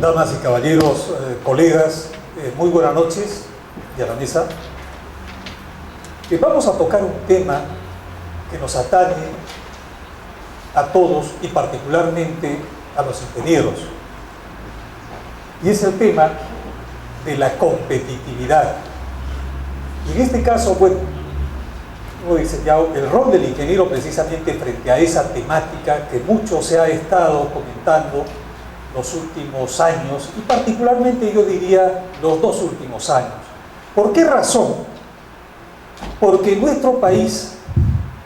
Damas y caballeros, colegas, muy buenas noches y a la mesa. Vamos a tocar un tema que nos atañe a todos y particularmente a los ingenieros. Y es el tema de la competitividad. Y en este caso, bueno, hemos diseñado el rol del ingeniero precisamente frente a esa temática que mucho se ha estado comentando los últimos años y particularmente yo diría los 2 últimos años. ¿Por qué razón? Porque nuestro país,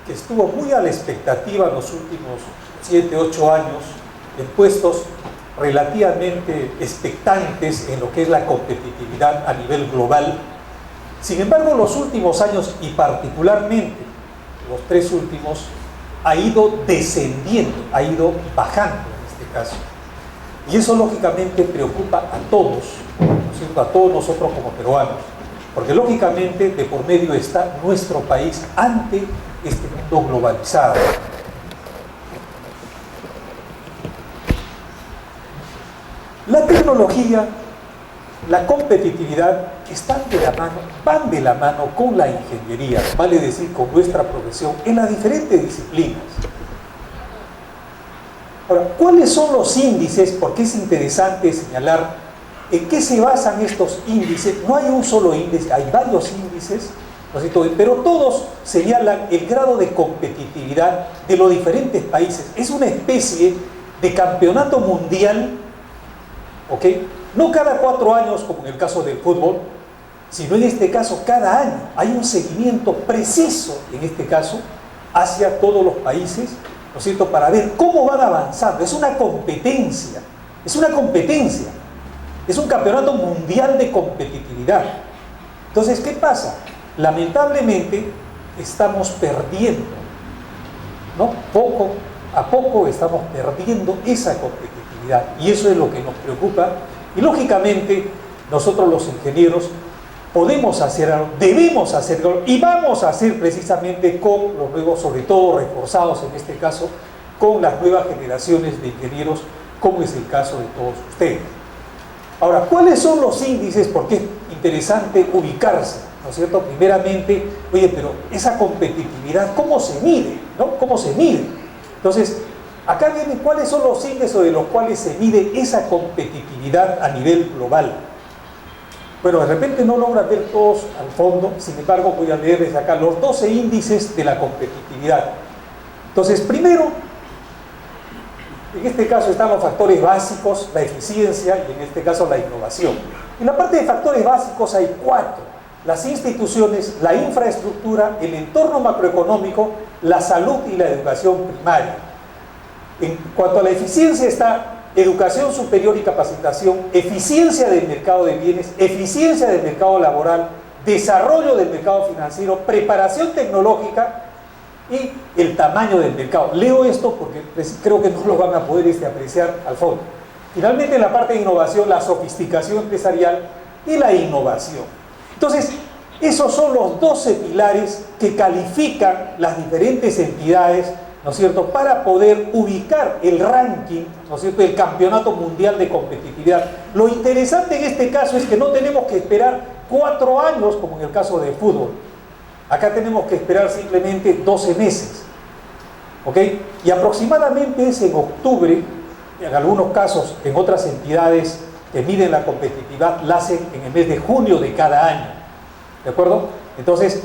que estuvo muy a la expectativa en los últimos 7, 8 años, en puestos relativamente expectantes en lo que es la competitividad a nivel global, sin embargo los últimos años y particularmente los 3 últimos ha ido descendiendo, ha ido bajando en este caso. Y eso lógicamente preocupa a todos, ¿no es cierto?, a todos nosotros como peruanos, porque lógicamente de por medio está nuestro país ante este mundo globalizado. La tecnología, la competitividad van de la mano con la ingeniería, vale decir con nuestra profesión en las diferentes disciplinas. Ahora, ¿cuáles son los índices? Porque es interesante señalar en qué se basan estos índices. No hay un solo índice, hay varios índices, ¿no es cierto?, pero todos señalan el grado de competitividad de los diferentes países. Es una especie de campeonato mundial, ¿ok? No cada 4 años, como en el caso del fútbol, sino en este caso cada año. Hay un seguimiento preciso, en este caso, hacia todos los países, ¿no es cierto?, para ver cómo van avanzando. Es una competencia, es un campeonato mundial de competitividad. Entonces, ¿qué pasa? Lamentablemente estamos perdiendo, ¿no? Poco a poco estamos perdiendo esa competitividad y eso es lo que nos preocupa y lógicamente nosotros los ingenieros podemos hacer algo, debemos hacer algo y vamos a hacer precisamente con los nuevos, sobre todo reforzados en este caso, con las nuevas generaciones de ingenieros, como es el caso de todos ustedes. Ahora, ¿cuáles son los índices? Porque es interesante ubicarse, ¿no es cierto? Primeramente, oye, pero esa competitividad, ¿cómo se mide? ¿No? ¿Cómo se mide? Entonces, acá vienen cuáles son los índices de los cuales se mide esa competitividad a nivel global. Bueno, de repente no logran ver todos al fondo, sin embargo voy a leer desde acá los 12 índices de la competitividad. Entonces, primero, en este caso están los factores básicos, la eficiencia y en este caso la innovación. En la parte de factores básicos hay 4: las instituciones, la infraestructura, el entorno macroeconómico, la salud y la educación primaria. En cuanto a la eficiencia está educación superior y capacitación, eficiencia del mercado de bienes, eficiencia del mercado laboral, desarrollo del mercado financiero, preparación tecnológica y el tamaño del mercado. Leo esto porque creo que no lo van a poder apreciar al fondo. Finalmente, en la parte de innovación, la sofisticación empresarial y la innovación. Entonces, esos son los 12 pilares que califican las diferentes entidades, ¿no es cierto?, para poder ubicar el ranking, ¿no es cierto?, el campeonato mundial de competitividad. Lo interesante en este caso es que no tenemos que esperar 4 años como en el caso del fútbol. Acá tenemos que esperar simplemente 12 meses, ¿ok? Y aproximadamente es en octubre, en algunos casos, en otras entidades que miden la competitividad, la hacen en el mes de junio de cada año, ¿de acuerdo? Entonces,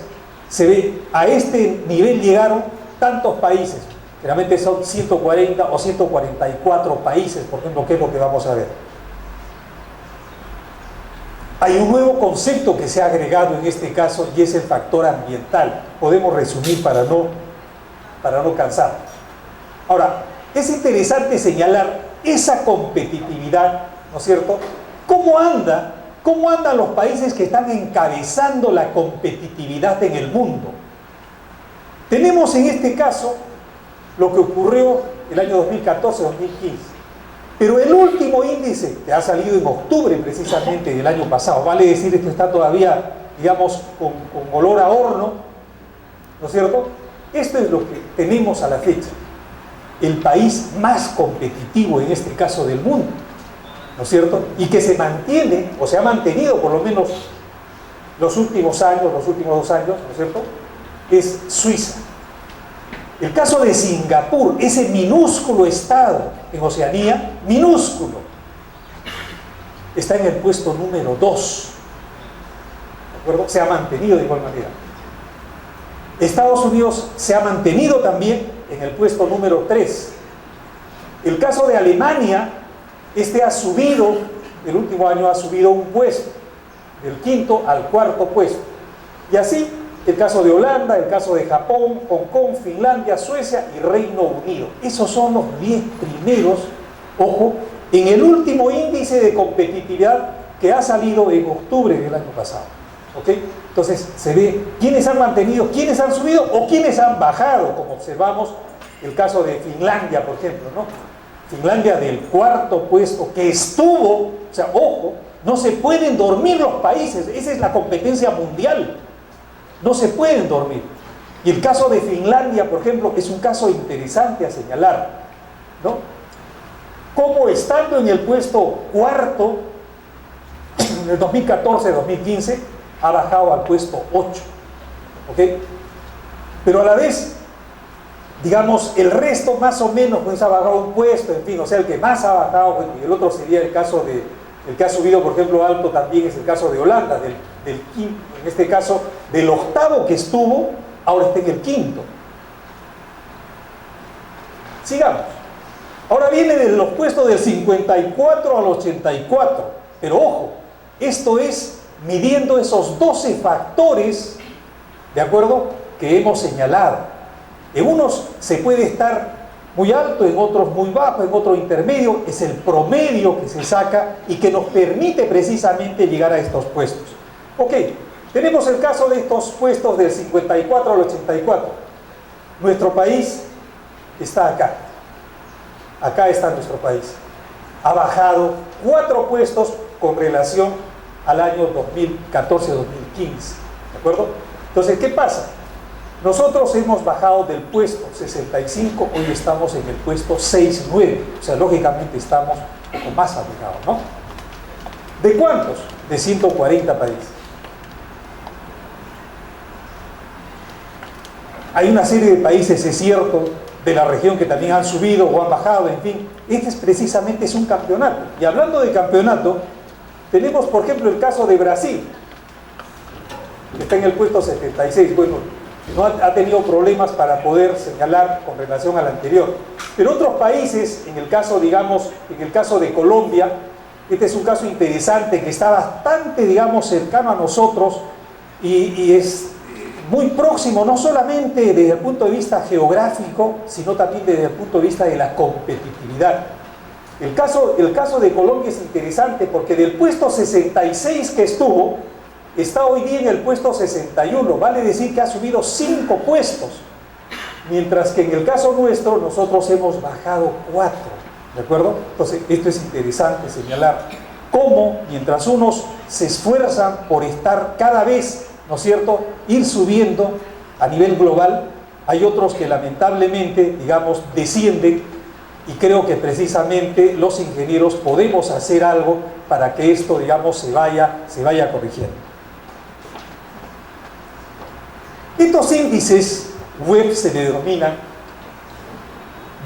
se ve, a este nivel llegaron tantos países, generalmente son 140 o 144 países, por ejemplo, que es lo que vamos a ver. Hay un nuevo concepto que se ha agregado en este caso y es el factor ambiental. Podemos resumir para no cansar. Ahora, es interesante señalar esa competitividad, ¿no es cierto? ¿Cómo andan los países que están encabezando la competitividad en el mundo? Tenemos en este caso lo que ocurrió el año 2014-2015. Pero el último índice, que ha salido en octubre precisamente del año pasado, vale decir que está todavía, digamos, con olor a horno, ¿no es cierto? Esto es lo que tenemos a la fecha. el país más competitivo en este caso del mundo, ¿no es cierto? Y que se mantiene, o se ha mantenido por lo menos los últimos 2 años, ¿no es cierto?, es Suiza. El caso de Singapur, ese minúsculo estado en Oceanía, minúsculo, está en el puesto número 2, ¿de acuerdo? Se ha mantenido de igual manera. Estados Unidos se ha mantenido también en el puesto número 3. El caso de Alemania, ha subido, el último año ha subido un puesto, del 5º al 4º puesto. Y así, el caso de Holanda, el caso de Japón, Hong Kong, Finlandia, Suecia y Reino Unido. Esos son los 10 primeros, ojo, en el último índice de competitividad que ha salido en octubre del año pasado. ¿Ok? Entonces se ve quiénes han mantenido, quiénes han subido o quiénes han bajado, como observamos el caso de Finlandia, por ejemplo, ¿no? Finlandia del 4º puesto que estuvo, o sea, ojo, no se pueden dormir los países, esa es la competencia mundial, no se pueden dormir. Y el caso de Finlandia, por ejemplo, es un caso interesante a señalar, ¿no? Como estando en el puesto 4º, en el 2014-2015, ha bajado al puesto 8, ¿ok? Pero a la vez, digamos, el resto más o menos pues ha bajado un puesto, en fin, o sea, el que más ha bajado, bueno, y el otro sería el caso de, el que ha subido, por ejemplo, alto también es el caso de Holanda, del quinto, en este caso, del 8º que estuvo, ahora está en el 5º. Sigamos. Ahora viene de los puestos del 54 al 84, pero ojo, esto es midiendo esos 12 factores, ¿de acuerdo?, que hemos señalado. En unos se puede estar muy alto, en otros muy bajo, en otro intermedio. Es el promedio que se saca y que nos permite precisamente llegar a estos puestos. Ok, tenemos el caso de estos puestos del 54 al 84. Nuestro país está acá. Acá está nuestro país. Ha bajado 4 puestos con relación al año 2014-2015. ¿De acuerdo? Entonces, ¿qué pasa? Nosotros hemos bajado del puesto 65, hoy estamos en el puesto 6-9. O sea, lógicamente estamos un poco más alejados, ¿no? ¿De cuántos? De 140 países. Hay una serie de países, es cierto, de la región que también han subido o han bajado, en fin. Este es precisamente un campeonato. Y hablando de campeonato, tenemos, por ejemplo, el caso de Brasil, que está en el puesto 76. Bueno, no ha tenido problemas para poder señalar con relación al anterior. Pero otros países, en el caso, digamos, en el caso de Colombia, este es un caso interesante que está bastante, digamos, cercano a nosotros y es muy próximo, no solamente desde el punto de vista geográfico, sino también desde el punto de vista de la competitividad. El caso de Colombia es interesante porque del puesto 66 que estuvo, está hoy día en el puesto 61, vale decir que ha subido 5 puestos, mientras que en el caso nuestro nosotros hemos bajado 4, ¿de acuerdo? Entonces esto es interesante señalar cómo mientras unos se esfuerzan por estar cada vez, ¿no es cierto?, ir subiendo a nivel global, hay otros que lamentablemente, digamos, descienden, y creo que precisamente los ingenieros podemos hacer algo para que esto, digamos, se vaya corrigiendo. Estos índices web se le denominan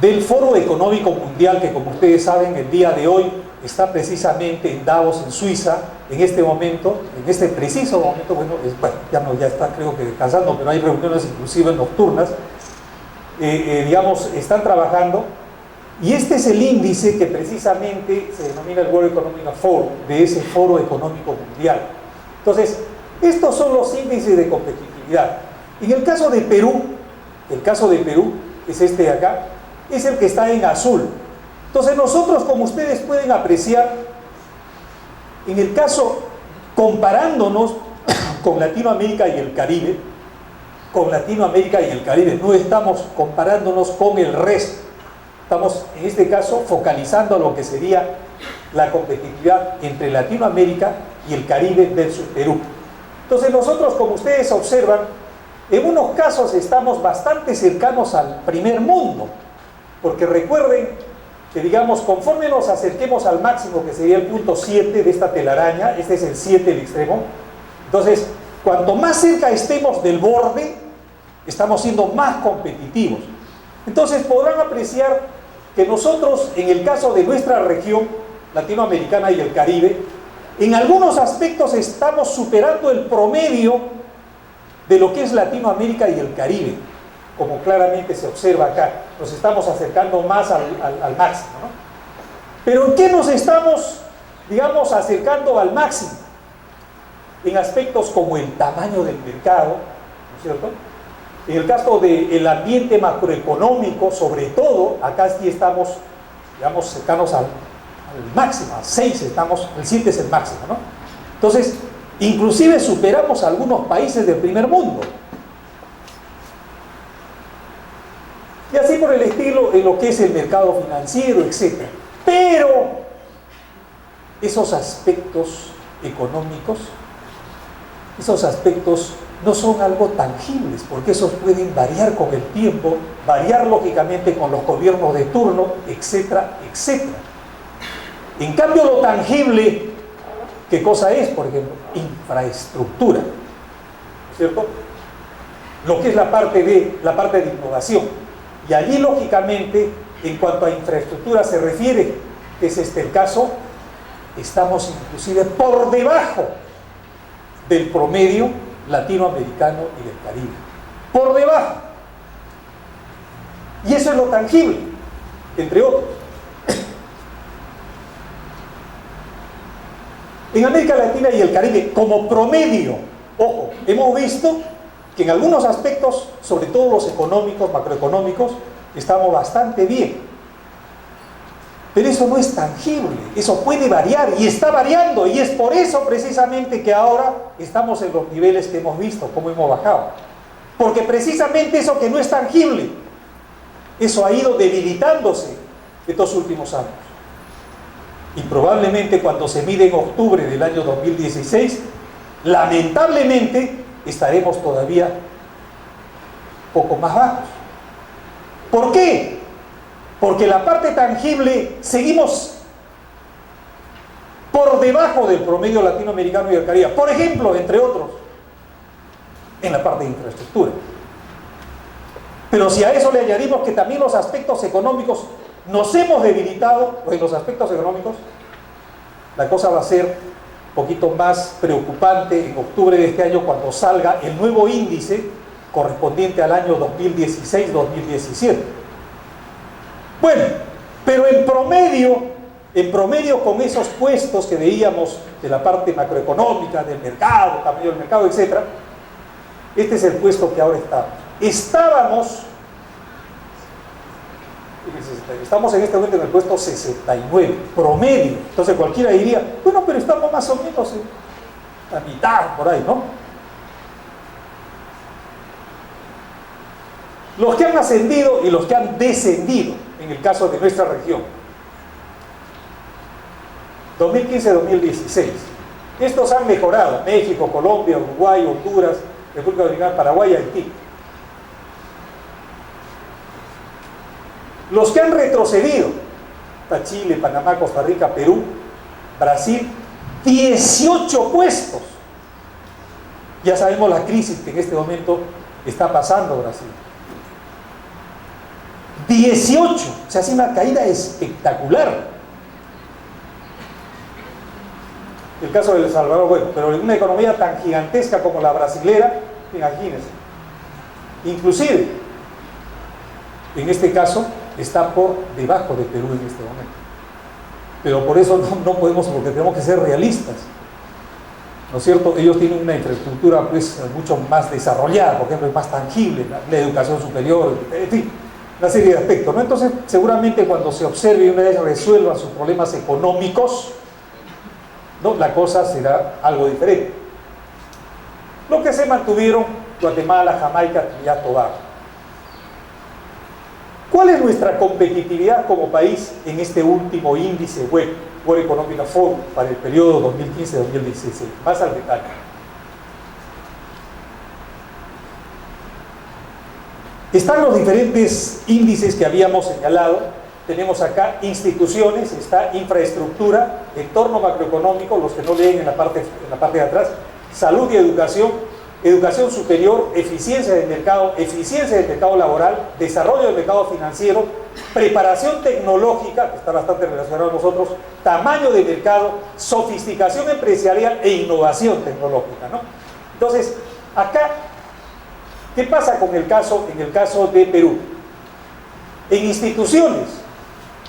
del Foro Económico Mundial, que como ustedes saben, el día de hoy está precisamente en Davos, en Suiza, en este momento, en este preciso momento, bueno, ya está creo que descansando, pero hay reuniones inclusive nocturnas, digamos, están trabajando, y este es el índice que precisamente se denomina el World Economic Forum, de ese Foro Económico Mundial. Entonces, estos son los índices de competitividad. En el caso de Perú, es este de acá, es el que está en azul. Entonces nosotros, como ustedes pueden apreciar, en el caso, comparándonos con Latinoamérica y el Caribe, no estamos comparándonos con el resto. Estamos, en este caso, focalizando lo que sería la competitividad entre Latinoamérica y el Caribe versus Perú. Entonces nosotros, como ustedes observan, en unos casos estamos bastante cercanos al primer mundo, Porque recuerden que, digamos, conforme nos acerquemos al máximo, que sería el punto 7 de esta telaraña, este es el 7, el extremo, entonces, cuanto más cerca estemos del borde, estamos siendo más competitivos. Entonces, podrán apreciar que nosotros, en el caso de nuestra región latinoamericana y el Caribe, en algunos aspectos estamos superando el promedio de lo que es Latinoamérica y el Caribe, como claramente se observa acá. Nos estamos acercando más al máximo, ¿no? Pero ¿en qué nos estamos, digamos, acercando al máximo? En aspectos como el tamaño del mercado, ¿no es cierto? En el caso del ambiente macroeconómico, sobre todo, acá sí estamos, digamos, cercanos al máximo, al 6 estamos, el 7 es el máximo, ¿no? Entonces, inclusive superamos a algunos países del primer mundo. Y así por el estilo en lo que es el mercado financiero, etc. Pero esos aspectos económicos, esos aspectos no son algo tangibles, porque esos pueden variar con el tiempo, variar lógicamente con los gobiernos de turno, etcétera, etcétera. En cambio, lo tangible, ¿qué cosa es? Por ejemplo, infraestructura, ¿no es cierto? Lo que es la parte de innovación. Y allí, lógicamente, en cuanto a infraestructura se refiere, que es este el caso, estamos inclusive por debajo del promedio latinoamericano y del Caribe. Por debajo. Y eso es lo tangible, entre otros. En América Latina y el Caribe, como promedio, ojo, hemos visto que en algunos aspectos, sobre todo los económicos, macroeconómicos, estamos bastante bien. Pero eso no es tangible, eso puede variar y está variando, y es por eso precisamente que ahora estamos en los niveles que hemos visto, cómo hemos bajado. Porque precisamente eso que no es tangible, eso ha ido debilitándose estos últimos años. Y probablemente cuando se mide en octubre del año 2016, lamentablemente estaremos todavía poco más bajos. ¿Por qué? Porque la parte tangible seguimos por debajo del promedio latinoamericano y del Caribe. Por ejemplo, entre otros, en la parte de infraestructura. Pero si a eso le añadimos que también los aspectos económicos nos hemos debilitado, pues en los aspectos económicos, la cosa va a ser un poquito más preocupante en octubre de este año cuando salga el nuevo índice correspondiente al año 2016-2017. Bueno, pero en promedio con esos puestos que veíamos de la parte macroeconómica, del mercado, tamaño del mercado, etc., este es el puesto que ahora estamos. Estamos en este momento en el puesto 69, promedio. Entonces cualquiera diría, bueno, pero estamos más o menos en la mitad, por ahí, ¿no? Los que han ascendido y los que han descendido, en el caso de nuestra región. 2015-2016. Estos han mejorado. México, Colombia, Uruguay, Honduras, República Dominicana, Paraguay y Haití. Los que han retrocedido, está Chile, Panamá, Costa Rica, Perú, Brasil, 18 puestos. Ya sabemos la crisis que en este momento está pasando Brasil. 18, se hace una caída espectacular. El caso de El Salvador, bueno, pero en una economía tan gigantesca como la brasilera, imagínense. Inclusive, en este caso, está por debajo de Perú en este momento. Pero por eso no podemos, porque tenemos que ser realistas, ¿no es cierto? Ellos tienen una infraestructura pues mucho más desarrollada, por ejemplo, es más tangible, la educación superior, en fin, una serie de aspectos, ¿no? Entonces, seguramente cuando se observe y una vez resuelvan sus problemas económicos, ¿no?, la cosa será algo diferente. Lo que se mantuvieron Guatemala, Jamaica, Trinidad y Tobago. ¿Cuál es nuestra competitividad como país en este último índice web, World Economic Forum, para el periodo 2015-2016? Más al detalle. Están los diferentes índices que habíamos señalado. Tenemos acá instituciones, está infraestructura, entorno macroeconómico, los que no leen en la parte de atrás, salud y educación, educación superior, eficiencia del mercado laboral, desarrollo del mercado financiero, preparación tecnológica, que está bastante relacionado a nosotros, tamaño de mercado, sofisticación empresarial e innovación tecnológica, ¿no? Entonces, acá, ¿qué pasa con en el caso de Perú? En instituciones,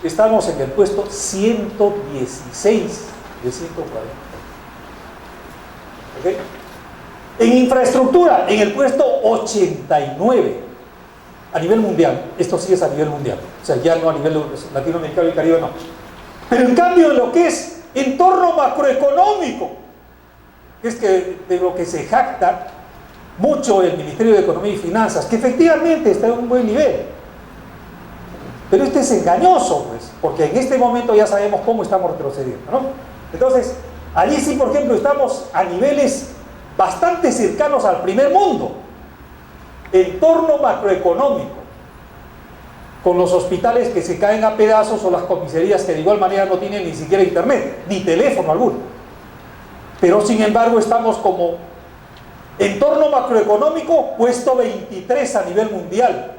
estamos en el puesto 116 de 140. ¿Okay? En infraestructura, en el puesto 89 a nivel mundial. Esto sí es a nivel mundial, o sea, ya no a nivel latinoamericano y caribe, no. Pero en cambio, en lo que es entorno macroeconómico, que es de lo que se jacta mucho el Ministerio de Economía y Finanzas, que efectivamente está en un buen nivel, pero este es engañoso, pues, porque en este momento ya sabemos cómo estamos retrocediendo, ¿no? Entonces, allí sí, por ejemplo, estamos a niveles bastante cercanos al primer mundo. Entorno macroeconómico, con los hospitales que se caen a pedazos o las comisarías que de igual manera no tienen ni siquiera internet, ni teléfono alguno. Pero sin embargo estamos como entorno macroeconómico puesto 23 a nivel mundial.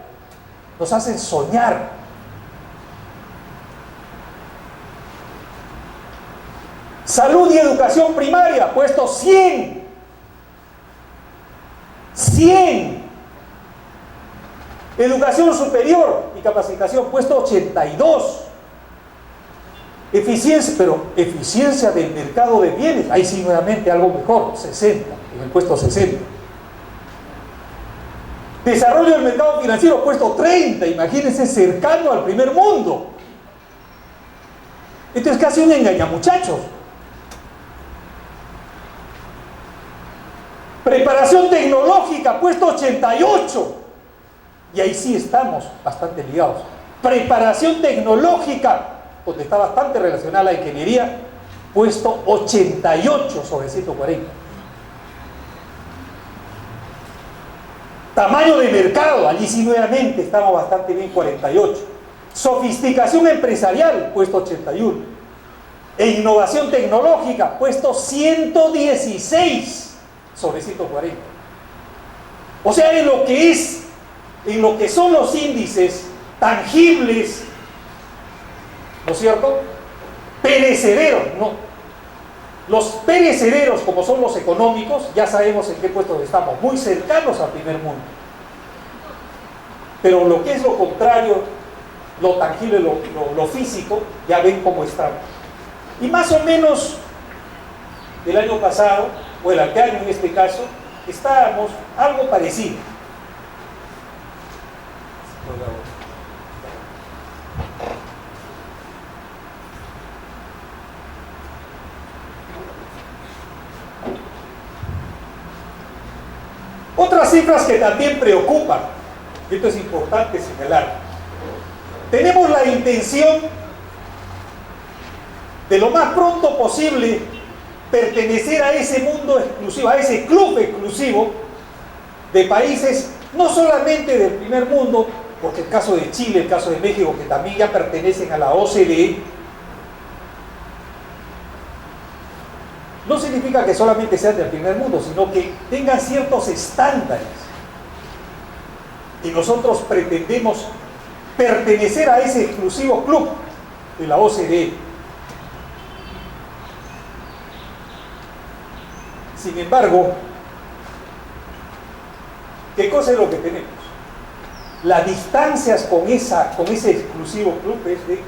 Nos hacen soñar. Salud y educación primaria, puesto 100. 100. Educación superior y capacitación, puesto 82. Eficiencia, pero eficiencia del mercado de bienes, ahí sí nuevamente algo mejor, 60, en el puesto 60. Desarrollo del mercado financiero, puesto 30, imagínense, cercano al primer mundo. Esto es casi un engañamuchachos. Preparación tecnológica, puesto 88. Y ahí sí estamos bastante ligados. Preparación tecnológica, donde está bastante relacionada a la ingeniería, puesto 88 sobre 140. Tamaño de mercado, allí sí nuevamente estamos bastante bien, 48. Sofisticación empresarial, puesto 81. E innovación tecnológica, puesto 116 sobre 140. O sea, en lo que son los índices tangibles, ¿no es cierto? Perecederos, ¿no? Los perecederos, como son los económicos, ya sabemos en qué puestos estamos, muy cercanos al primer mundo. Pero lo que es lo contrario, lo tangible, lo físico, ya ven cómo estamos. Y más o menos el año pasado, o el anteaño en este caso, estábamos algo parecido. Otras cifras que también preocupan, y esto es importante señalar. Tenemos la intención de lo más pronto posible pertenecer a ese mundo exclusivo, a ese club exclusivo de países no solamente del primer mundo, porque el caso de Chile, el caso de México, que también ya pertenecen a la OCDE, no significa que solamente sean del primer mundo, sino que tengan ciertos estándares. Y nosotros pretendemos pertenecer a ese exclusivo club de la OCDE. Sin embargo, ¿qué cosa es lo que tenemos? Las distancias con ese exclusivo club es de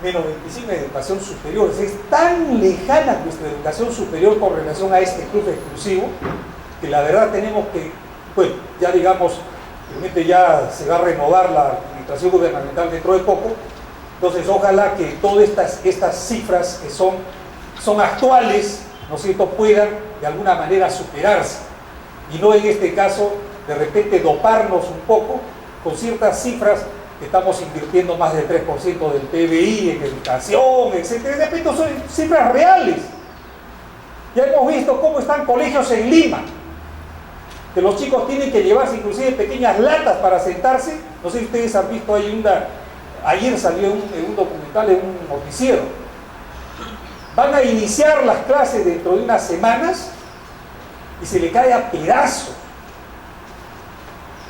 menos 25 en educación superior. Es tan lejana nuestra educación superior con relación a este club exclusivo, que la verdad tenemos que, bueno, ya digamos, realmente ya se va a renovar la administración gubernamental dentro de poco, entonces ojalá que todas estas cifras que son actuales, ¿no es cierto?, puedan de alguna manera superarse, y no en este caso de repente doparnos un poco con ciertas cifras que estamos invirtiendo más del 3% del PBI en educación, etc. De repente son cifras reales. Ya hemos visto cómo están colegios en Lima, que los chicos tienen que llevarse inclusive pequeñas latas para sentarse. No sé si ustedes han visto, ayer salió un documental en un noticiero. Van a iniciar las clases dentro de unas semanas y se le cae a pedazos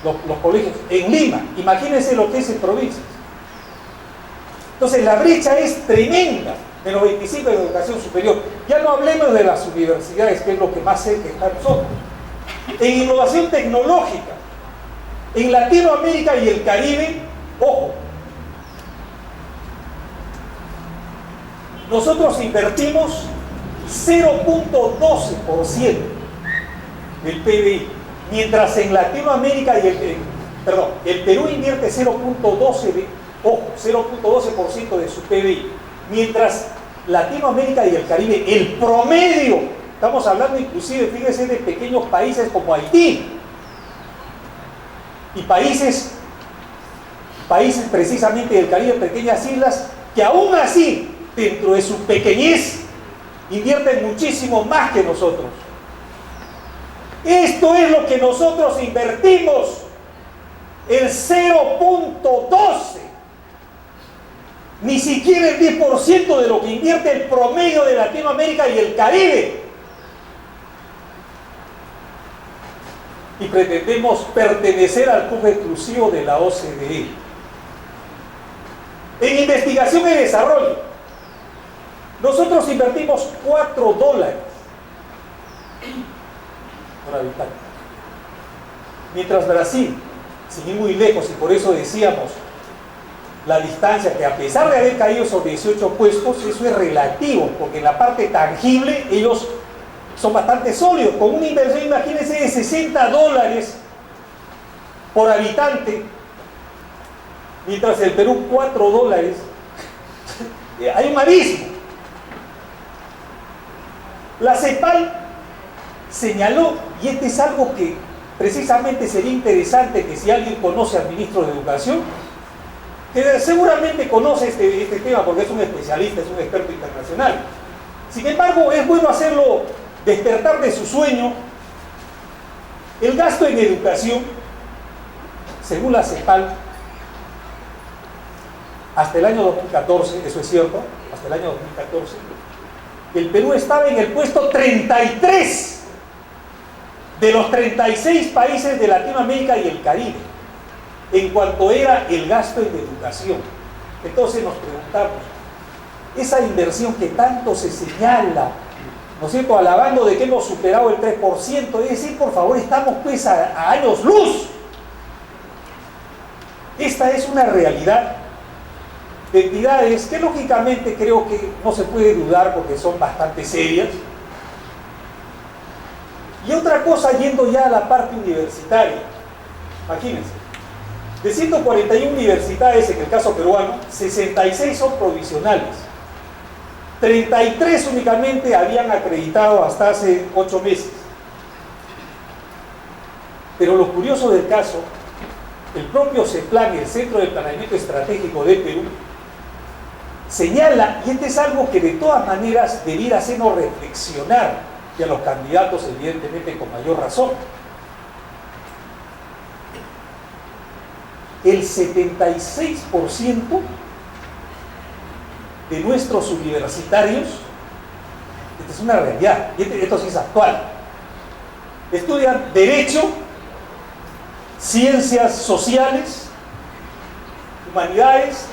los colegios en Lima. Imagínense lo que es en provincias. Entonces la brecha es tremenda de los 25 de educación superior. Ya no hablemos de las universidades, que es lo que más cerca está a nosotros. En innovación tecnológica, en Latinoamérica y el Caribe, ojo, nosotros invertimos 0.12% del PBI, mientras en Latinoamérica y el Perú invierte 0.12% de su PBI, mientras Latinoamérica y el Caribe, el promedio, estamos hablando inclusive, fíjense, de pequeños países como Haití y países precisamente del Caribe, pequeñas islas, que aún así, dentro de su pequeñez, invierten muchísimo más que nosotros. Esto es lo que nosotros invertimos, el 0.12%, ni siquiera el 10% de lo que invierte el promedio de Latinoamérica y el Caribe. Y pretendemos pertenecer al club exclusivo de la OCDE. En investigación y desarrollo, nosotros invertimos $4 por habitante. Mientras Brasil, sin ir muy lejos, y por eso decíamos la distancia, que a pesar de haber caído sobre 18 puestos, eso es relativo, porque en la parte tangible ellos son bastante sólidos, con una inversión, imagínense, de $60 por habitante, mientras el Perú $4. Hay un abismo. La CEPAL señaló, y este es algo que precisamente sería interesante que si alguien conoce al ministro de Educación, que seguramente conoce este tema porque es un especialista, es un experto internacional. Sin embargo, es bueno hacerlo despertar de su sueño. El gasto en educación, según la CEPAL, hasta el año 2014, eso es cierto, hasta el año 2014, el Perú estaba en el puesto 33 de los 36 países de Latinoamérica y el Caribe en cuanto era el gasto en educación. Entonces nos preguntamos, esa inversión que tanto se señala, ¿no es cierto?, alabando de que hemos superado el 3%, es decir, por favor, estamos pues a años luz. Esta es una realidad de entidades que lógicamente creo que no se puede dudar porque son bastante serias. Y otra cosa, yendo ya a la parte universitaria, imagínense, de 141 universidades en el caso peruano, 66 son provisionales, 33 únicamente habían acreditado hasta hace 8 meses. Pero lo curioso del caso, el propio CEPLAN, el Centro de Planeamiento Estratégico de Perú, señala, y este es algo que de todas maneras debiera hacernos reflexionar, y a los candidatos evidentemente con mayor razón, el 76% de nuestros universitarios, esta es una realidad, y esto sí es actual, estudian Derecho, Ciencias Sociales, Humanidades,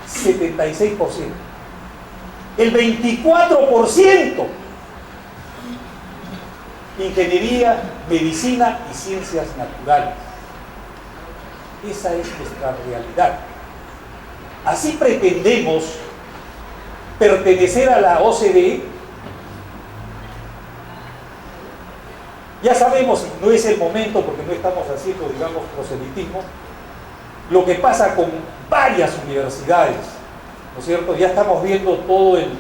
76%. El 24% Ingeniería, Medicina y Ciencias Naturales. Esa es nuestra realidad. Así pretendemos pertenecer a la OCDE. Ya sabemos, y no es el momento porque no estamos haciendo, digamos, proselitismo, lo que pasa con varias universidades, ¿no es cierto? Ya estamos viendo todo el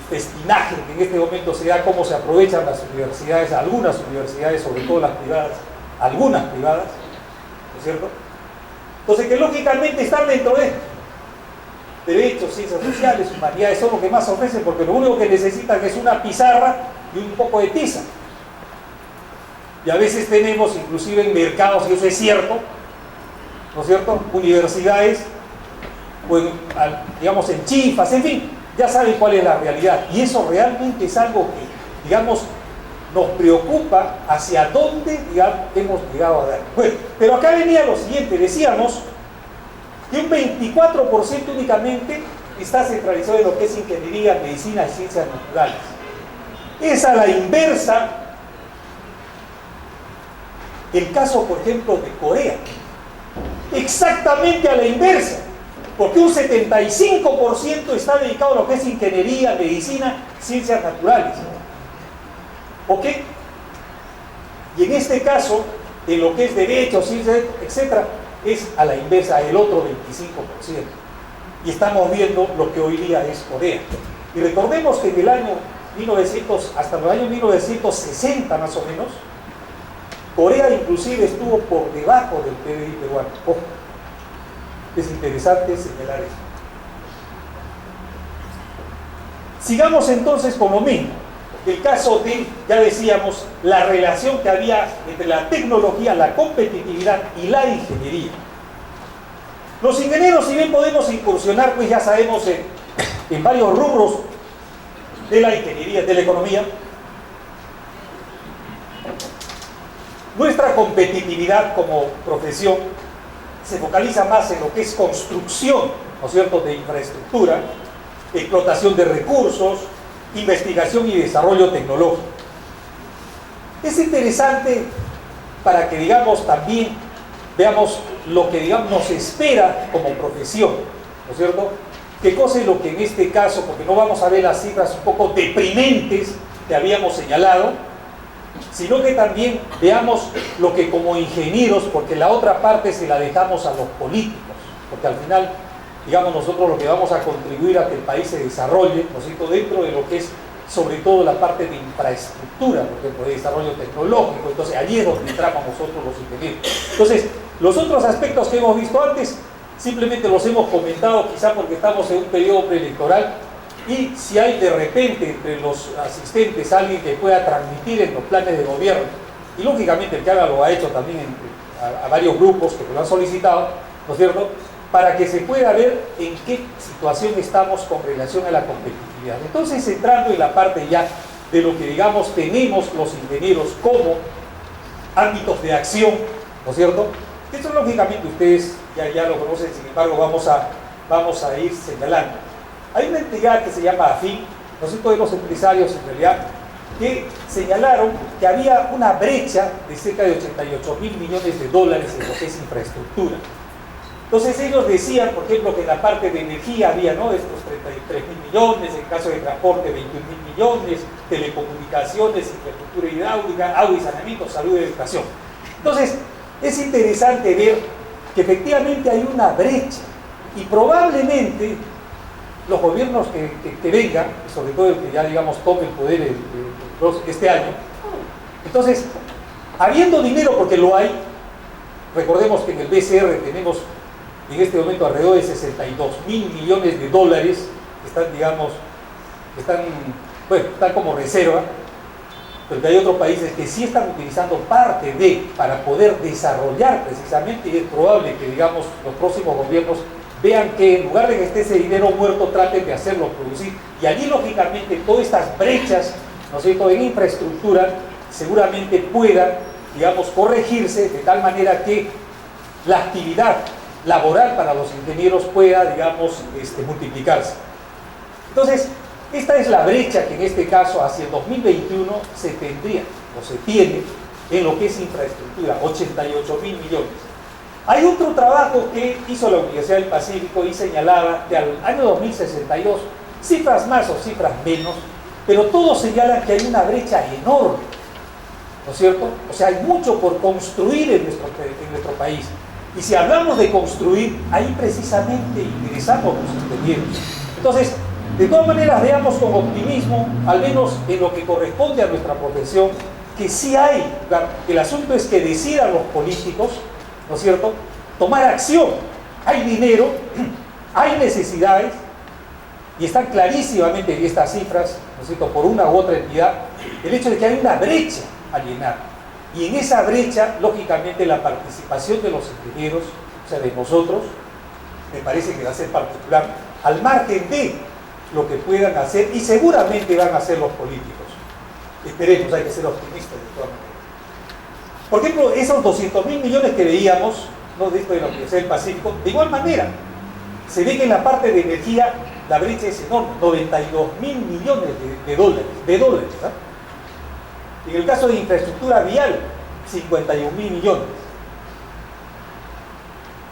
festinaje que en este momento se da, cómo se aprovechan las universidades, algunas universidades, sobre todo las privadas, algunas privadas, ¿no es cierto? Entonces, que lógicamente están dentro de Derechos, Ciencias Sociales, Humanidades, son lo que más ofrecen, porque lo único que necesitan es una pizarra y un poco de tiza. Y a veces tenemos, inclusive en mercados, y eso es cierto, ¿no es cierto?, universidades, o digamos en chifas, en fin, ya saben cuál es la realidad. Y eso realmente es algo que, digamos, nos preocupa hacia dónde, digamos, hemos llegado a dar. Bueno, pero acá venía lo siguiente, decíamos que un 24% únicamente está centralizado en lo que es ingeniería, medicina y ciencias naturales. Es a la inversa el caso, por ejemplo, de Corea. Exactamente a la inversa, porque un 75% está dedicado a lo que es ingeniería, medicina, ciencias naturales. ¿Ok? Y en este caso, en lo que es derecho, ciencias, etc., es a la inversa, el otro 25%. Y estamos viendo lo que hoy día es Corea. Y recordemos que en el año 1900, hasta el año 1960 más o menos, Corea inclusive estuvo por debajo del PBI peruano. Ojo, es interesante señalar esto. Sigamos entonces con lo mismo. El caso de, ya decíamos, la relación que había entre la tecnología, la competitividad y la ingeniería. Los ingenieros, si bien podemos incursionar, pues ya sabemos, en varios rubros de la ingeniería, de la economía, nuestra competitividad como profesión se focaliza más en lo que es construcción, ¿no es cierto?, de infraestructura, explotación de recursos, investigación y desarrollo tecnológico. Es interesante para que, digamos, también veamos lo que, digamos, nos espera como profesión, ¿no es cierto? ¿Qué cosa es lo que en este caso, porque no vamos a ver las cifras un poco deprimentes que habíamos señalado, sino que también veamos lo que como ingenieros, porque la otra parte se la dejamos a los políticos, porque al final, digamos, nosotros lo que vamos a contribuir a que el país se desarrolle, ¿no es cierto?, dentro de lo que es sobre todo la parte de infraestructura, por ejemplo, de desarrollo tecnológico. Entonces allí es donde entramos nosotros los ingenieros. Entonces, los otros aspectos que hemos visto antes, simplemente los hemos comentado, quizá porque estamos en un periodo preelectoral, y si hay de repente entre los asistentes alguien que pueda transmitir en los planes de gobierno, y lógicamente el que haga lo ha hecho también a varios grupos que lo han solicitado, ¿no es cierto?, para que se pueda ver en qué situación estamos con relación a la competitividad. Entonces, entrando en la parte ya de lo que, digamos, tenemos los ingenieros como ámbitos de acción, ¿no es cierto?, esto lógicamente ustedes ya lo conocen, sin embargo vamos a ir señalando. Hay una entidad que se llama AFIN, ¿no es cierto?, de los empresarios en realidad, que señalaron que había una brecha de cerca de 88.000 millones de dólares en lo que es infraestructura. Entonces ellos decían, por ejemplo, que en la parte de energía había, ¿no?, estos 33.000 millones, en el caso de transporte 21.000 millones, telecomunicaciones, infraestructura hidráulica, agua y saneamiento, salud y educación. Entonces, es interesante ver que efectivamente hay una brecha y probablemente los gobiernos que vengan, sobre todo el que ya, digamos, tome el poder este año, entonces, habiendo dinero, porque lo hay, recordemos que en el BCR tenemos en este momento alrededor de 62.000 millones de dólares que están, digamos, están como reserva, pero que hay otros países que sí están utilizando parte para poder desarrollar precisamente, y es probable que, digamos, los próximos gobiernos vean que en lugar de que esté ese dinero muerto, traten de hacerlo producir, y allí lógicamente todas estas brechas, ¿no es cierto?, en infraestructura seguramente puedan, digamos, corregirse de tal manera que la actividad laboral para los ingenieros pueda, digamos, multiplicarse. Entonces, esta es la brecha que en este caso hacia el 2021 se tendría, o se tiene, en lo que es infraestructura, 88.000 millones. Hay otro trabajo que hizo la Universidad del Pacífico y señalaba que al año 2062, cifras más o cifras menos, pero todos señalan que hay una brecha enorme, ¿no es cierto? O sea, hay mucho por construir en nuestro país. Y si hablamos de construir, ahí precisamente ingresamos los ingenieros. Entonces, de todas maneras, veamos con optimismo, al menos en lo que corresponde a nuestra profesión, que sí hay, el asunto es que decidan los políticos, ¿no es cierto?, tomar acción. Hay dinero, hay necesidades, y están clarísimamente en estas cifras ¿no es cierto?, por una u otra entidad, el hecho de que hay una brecha a llenar. Y en esa brecha, lógicamente, la participación de los ingenieros, o sea, de nosotros, me parece que va a ser particular, al margen de lo que puedan hacer, y seguramente van a hacer los políticos. Esperemos, hay que ser optimistas de todas maneras. Por ejemplo, esos 200.000 millones que veíamos, ¿no?, de esto de la Universidad del Pacífico, de igual manera, se ve que en la parte de energía la brecha es enorme, 92.000 millones de dólares, ¿no? En el caso de infraestructura vial, 51.000 millones.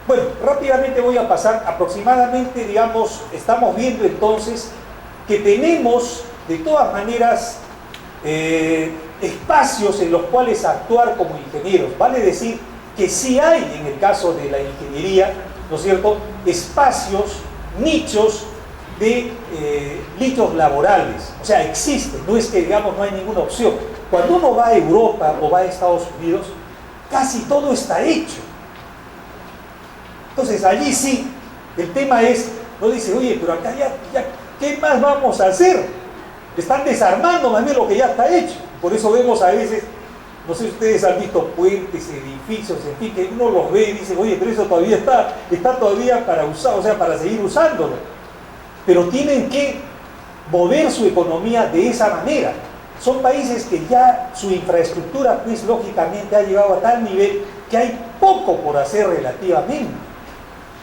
Bueno, rápidamente voy a pasar, aproximadamente, digamos, estamos viendo entonces que tenemos, de todas maneras, espacios en los cuales actuar como ingenieros. Vale decir que sí hay, en el caso de la ingeniería, ¿no es cierto?, espacios, nichos de nichos laborales. O sea, existen, no es que, digamos, no hay ninguna opción. Cuando uno va a Europa o va a Estados Unidos, casi todo está hecho. Entonces, allí sí, el tema es, no dice, oye, pero acá ya, ¿qué más vamos a hacer? Están desarmando más bien lo que ya está hecho. Por eso vemos a veces, no sé si ustedes han visto puentes, edificios, en fin, que uno los ve y dice, oye, pero eso todavía está todavía para usar, o sea, para seguir usándolo. Pero tienen que mover su economía de esa manera. Son países que ya su infraestructura, pues lógicamente ha llegado a tal nivel que hay poco por hacer relativamente.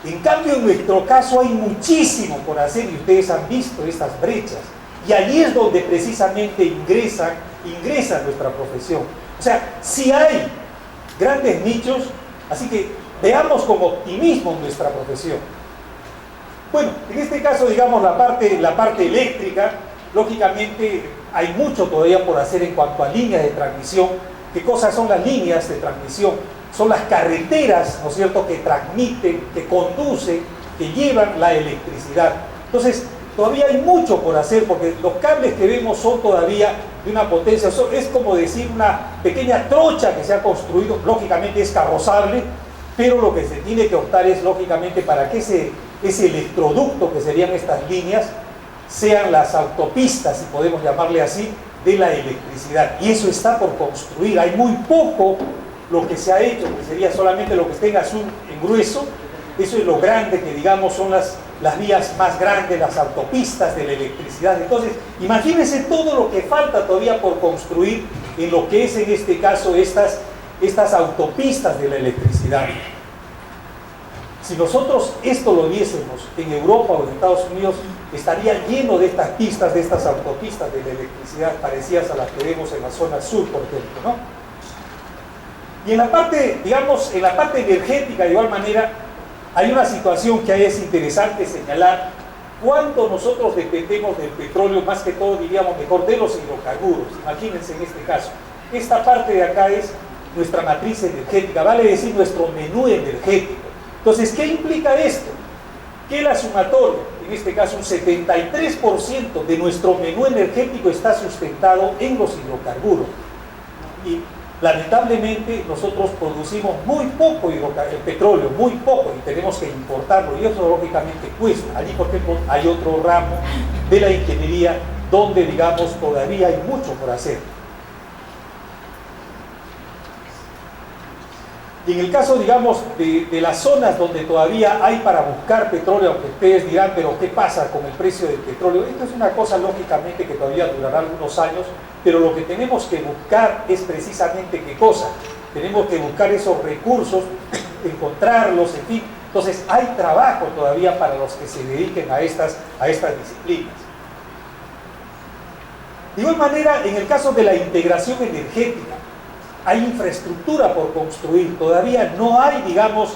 En cambio, en nuestro caso hay muchísimo por hacer y ustedes han visto estas brechas. Y allí es donde precisamente ingresa nuestra profesión. O sea, sí hay grandes nichos, así que veamos con optimismo nuestra profesión. Bueno, en este caso, digamos, la parte eléctrica, lógicamente hay mucho todavía por hacer en cuanto a líneas de transmisión. ¿Qué cosas son las líneas de transmisión? Son las carreteras, ¿no es cierto?, que transmiten, que conducen, que llevan la electricidad. Entonces, todavía hay mucho por hacer porque los cables que vemos son todavía de una potencia, es como decir una pequeña trocha que se ha construido, lógicamente es carrozable, pero lo que se tiene que optar es lógicamente para que ese electroducto que serían estas líneas sean las autopistas, si podemos llamarle así, de la electricidad. Y eso está por construir, hay muy poco lo que se ha hecho, que sería solamente lo que esté en azul, en grueso. Eso es lo grande que, digamos, son las vías más grandes, las autopistas de la electricidad. Entonces, imagínense todo lo que falta todavía por construir en lo que es, en este caso, estas autopistas de la electricidad. Si nosotros esto lo viésemos en Europa o en Estados Unidos, estaría lleno de estas pistas, de estas autopistas de la electricidad parecidas a las que vemos en la zona sur, por ejemplo, ¿no? Y en la parte, digamos, en la parte energética, de igual manera, hay una situación que es interesante señalar. Cuando nosotros dependemos del petróleo, más que todo, diríamos mejor, de los hidrocarburos. Imagínense en este caso. Esta parte de acá es nuestra matriz energética, vale decir nuestro menú energético. Entonces, ¿qué implica esto? Que la sumatoria, en este caso un 73% de nuestro menú energético está sustentado en los hidrocarburos. Y lamentablemente nosotros producimos muy poco petróleo, muy poco, y tenemos que importarlo, y eso lógicamente cuesta. Allí, por ejemplo, hay otro ramo de la ingeniería donde, digamos, todavía hay mucho por hacer. Y en el caso, digamos, de las zonas donde todavía hay para buscar petróleo, aunque ustedes dirán, pero ¿qué pasa con el precio del petróleo? Esto es una cosa, lógicamente, que todavía durará algunos años, pero lo que tenemos que buscar es precisamente ¿qué cosa? Tenemos que buscar esos recursos, encontrarlos, en fin. Entonces, hay trabajo todavía para los que se dediquen a estas disciplinas. De igual manera, en el caso de la integración energética, hay infraestructura por construir, todavía no hay, digamos,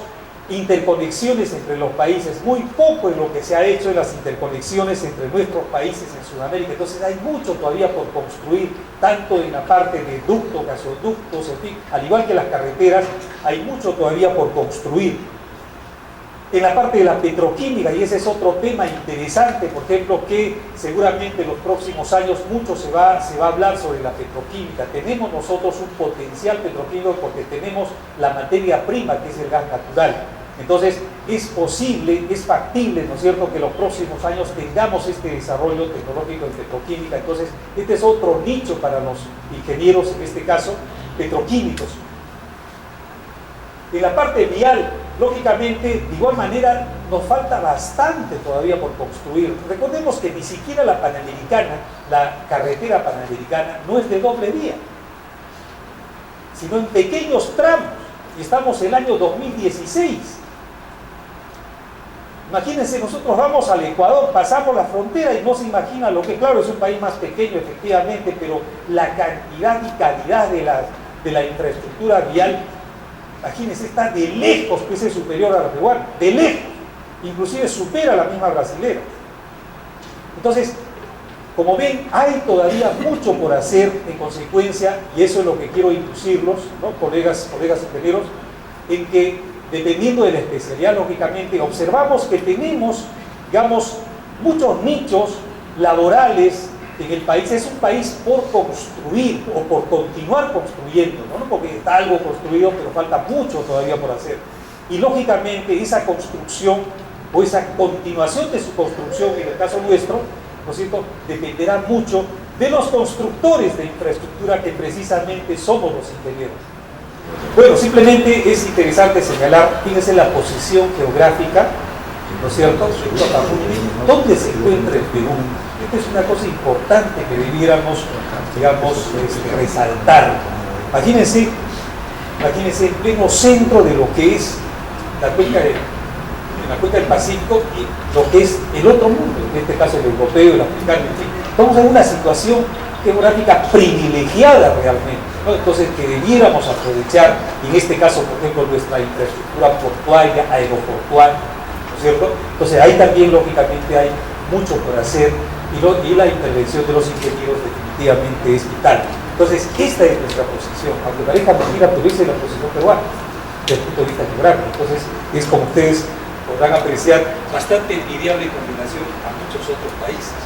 interconexiones entre los países, muy poco en lo que se ha hecho en las interconexiones entre nuestros países en Sudamérica. Entonces hay mucho todavía por construir, tanto en la parte de ductos, gasoductos, en fin, al igual que las carreteras, hay mucho todavía por construir. En la parte de la petroquímica, y ese es otro tema interesante, por ejemplo, que seguramente en los próximos años mucho se va a hablar sobre la petroquímica. Tenemos nosotros un potencial petroquímico porque tenemos la materia prima, que es el gas natural. Entonces, es posible, es factible, ¿no es cierto?, que en los próximos años tengamos este desarrollo tecnológico en petroquímica. Entonces, este es otro nicho para los ingenieros, en este caso, petroquímicos. En la parte vial, lógicamente, de igual manera, nos falta bastante todavía por construir. Recordemos que ni siquiera la Panamericana, la carretera Panamericana, no es de doble vía, sino en pequeños tramos, y estamos en el año 2016. Imagínense, nosotros vamos al Ecuador, pasamos la frontera y no se imagina lo que, claro, es un país más pequeño efectivamente, pero la cantidad y calidad de la infraestructura vial, imagínense, está de lejos, pues es superior a la peruana, de lejos, inclusive supera a la misma brasilera. Entonces, como ven, hay todavía mucho por hacer en consecuencia, y eso es lo que quiero inducirlos, ¿no?, colegas ingenieros, en que dependiendo de la especialidad, lógicamente, observamos que tenemos, digamos, muchos nichos laborales en el país. Es un país por construir o por continuar construyendo, ¿no? Porque está algo construido, pero falta mucho todavía por hacer. Y lógicamente esa construcción o esa continuación de su construcción, en el caso nuestro, ¿no es cierto?, dependerá mucho de los constructores de infraestructura, que precisamente somos los ingenieros. Bueno, simplemente es interesante señalar, fíjense la posición geográfica, ¿no es cierto?, ¿dónde se encuentra el Perú? Esta es una cosa importante que debiéramos, digamos, resaltar. Imagínense en pleno centro de lo que es la cuenca del Pacífico y lo que es el otro mundo, en este caso el europeo, el africano, en fin. Estamos en una situación geográfica privilegiada realmente, ¿no? Entonces, que debiéramos aprovechar, en este caso, por ejemplo, nuestra infraestructura portuaria, aeroportuaria, ¿no es cierto? Entonces, ahí también, lógicamente, hay mucho por hacer, y la intervención de los ingenieros definitivamente es vital. Entonces, esta es nuestra posición, aunque parezca mentira, pero esa es la posición peruana, desde el punto de vista geográfico. Entonces, es, como ustedes podrán apreciar, bastante envidiable con relación a muchos otros países.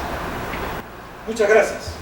Muchas gracias.